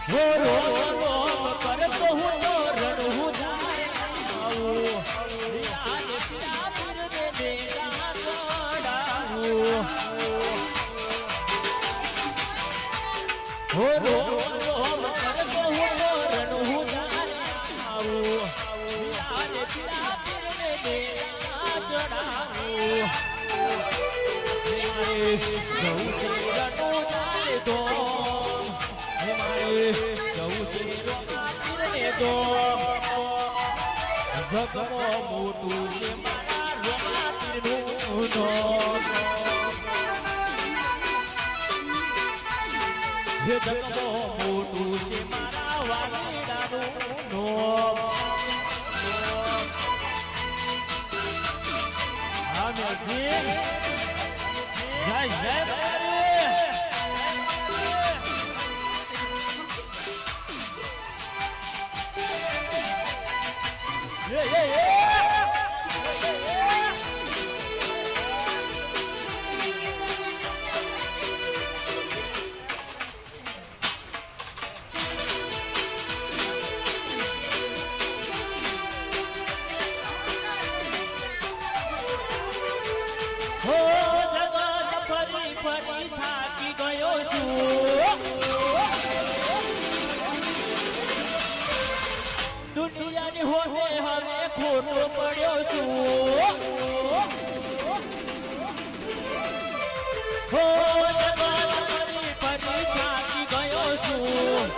હો રોમ રોમ કરતો હું તો રણું જાય આવું લીલાને પીડા પીર દે દેલા જોડાવું હો રોમ રોમ કરતો હું તો રણું જાય આવું લીલાને પીડા પીર દે દેલા જોડાવું જવું છે રણું જાય તો જગમો મોટું છે મારા રોમાપીરનું નામ જગમો મોટું છે મારા વાલીડાનું નામ અમે જય જય ફરી થાકી ગયો છું દુનિયાની હોને હવે ખોટો પડ્યો છું હો ફરી થાકી ગયો છું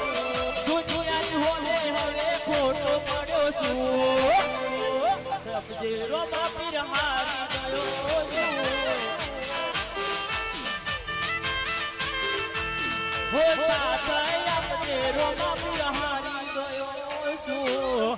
દુનિયાની હોને હવે ખોટો પડ્યો છું સબજે રોમાપીર હારી ગયો છું હોતા થયા મને રોમાપીર હારી ગયો છું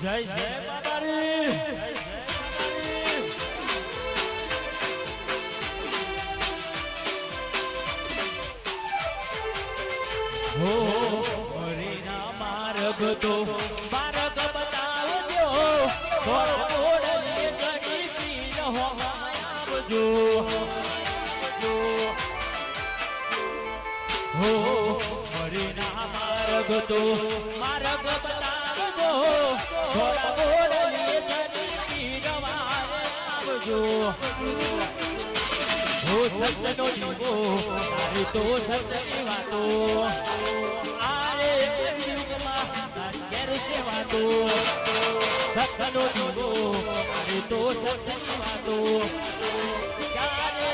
જય જય બાબારી હો હરિના માર્ગ તો માર્ગ બતાવજો થોડે ઘડી પીર હો આવજો હો હરિના માર્ગ તો માર્ગ બતાવજો થોડા બોલીએ જની પીરવારે આવજો હો સત્યનો દીવો તારી તો સત્યની વાતો આરે યુગમાં તારી ઘેર છે વાતો સત્યનો દીવો તારી તો સત્યની વાતો ક્યારે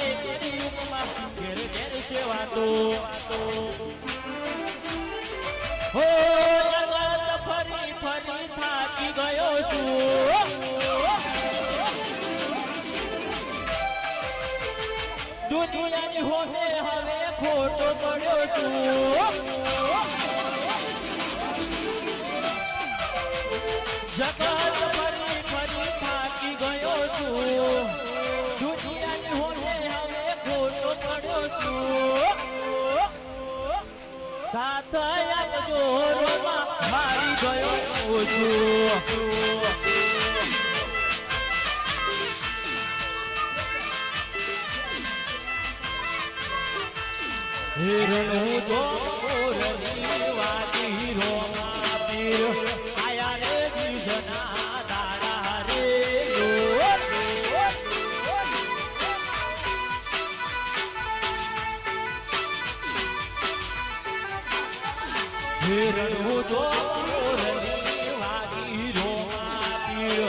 યુગમાં ઘેર ઘેર છે વાતો હો ફરી ફરી થાકી ગયો છું દુનિયાની હોને હવે ખોટો પડ્યો છું જગત ફરી ફરી થાકી ગયો છું દુનિયાની હોને હવે ખોટો પડ્યો છું સાથ આપજો રોમા મારી ગયો છું હિરણું તો મોરની વાતી રોમાપીર આયા રે બીજના દાડા રે હિરણું તો મોરની વાતી રોમાપીર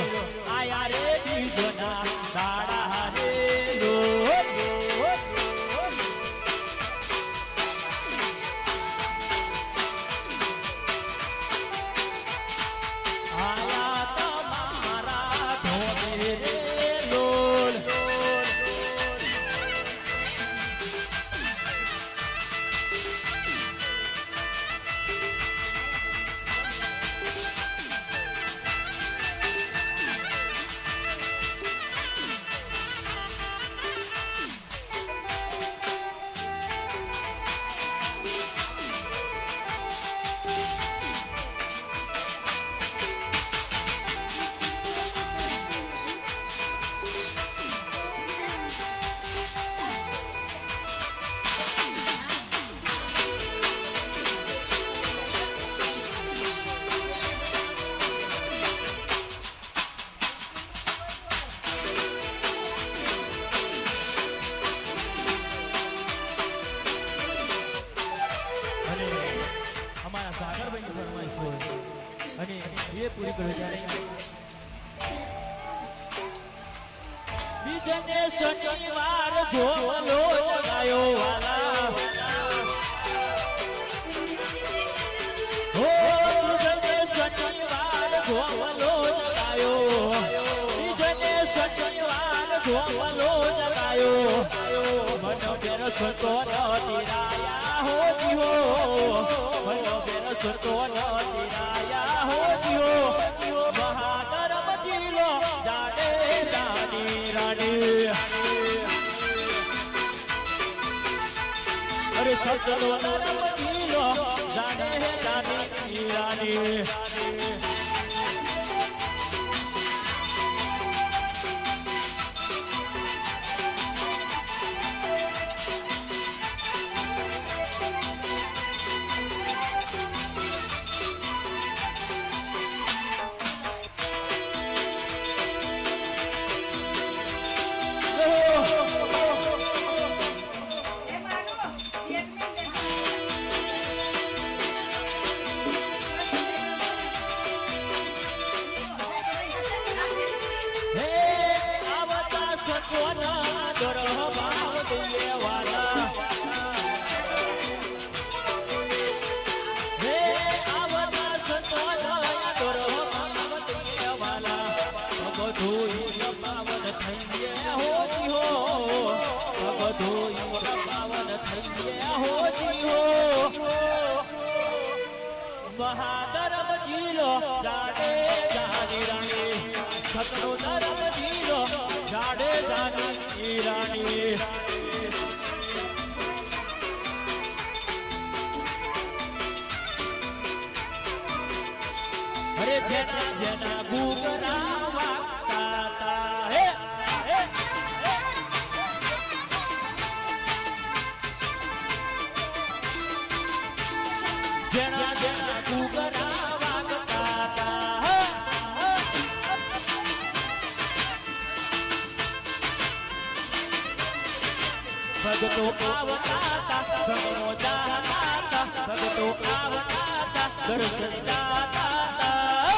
આયા રે બીજના દાડા રે અમારા સાગરભાઈની ફરમાઈશ હોય અને એ પૂરી કરો ત્યારે બીજને શનિવાર જોવલો જગાયો વાલા હો બીજને શનિવાર જોવલો જગાયો બીજને શનિવાર જોવલો જગાયો મનો બેર સતો તિરાયા હો જીવો મનો બેર સતો તિરાયા હો જીવો બહાદર મજીલો જાડે રાની રાની અરે સતો મજીલો જાડે રાની રાની બહાદર મજીલો જાડે જાની રાણી સતનો ધર્મ જીલો જાડે જાની રાણી અરે જેના જેના ગુગરા વાગતા તા હે જેના જેના ગુગરા વાગતા તા ભગતો આવતા તા સગનો જાતા તા ભગતો આવતા તા દર્શન જાતા તા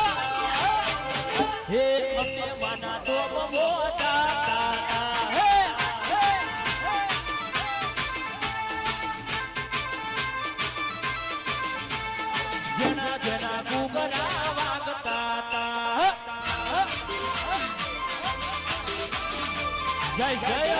હે અમને માના તો મોટા તા હે જેના જેના ગુગરા વાગતા તા જય જય